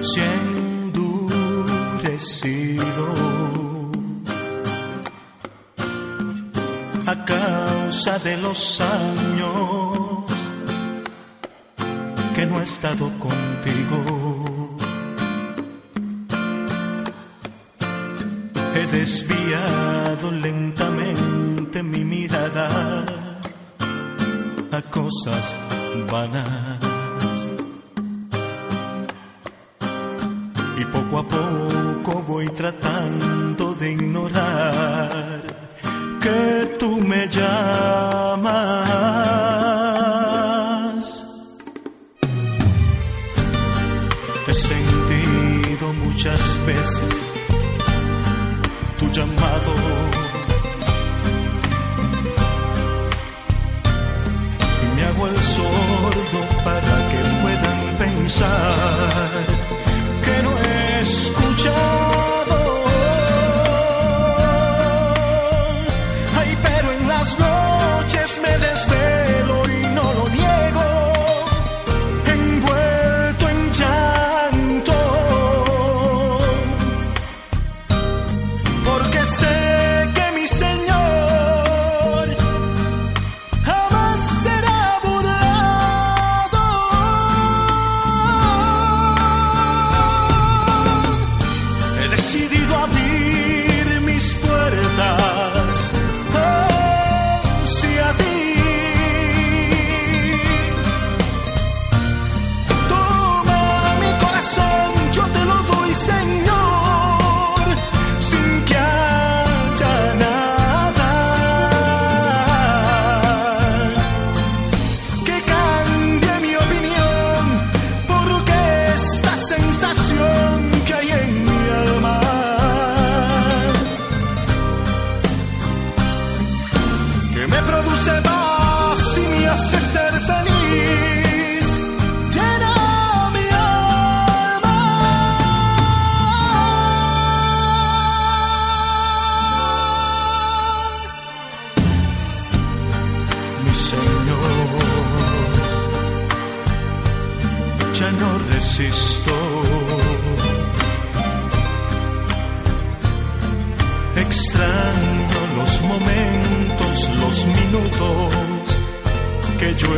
se ha endurecido a causa de los años que no he estado contigo. He desviado lentamente mi mirada a cosas vanas y poco a poco voy tratando de ignorar que tú me llamas. He sentido muchas veces tu llamado y me hago el sordo para que puedan pensar que no he escuchado. Ay, pero en las noches me desvelo y no lo niego, envuelto en llanto, porque sé que mi Señor jamás será burlado. He decidido abrir mis puertas hacia ti. Toma mi corazón, yo te lo doy, Señor, sin que haya nada que cambie mi opinión, porque esta sensación que hay en mi alma que me produce paz y me hace ser feliz, llena mi alma. Mi Señor, ya no resisto. Extraño los momentos, los minutos que yo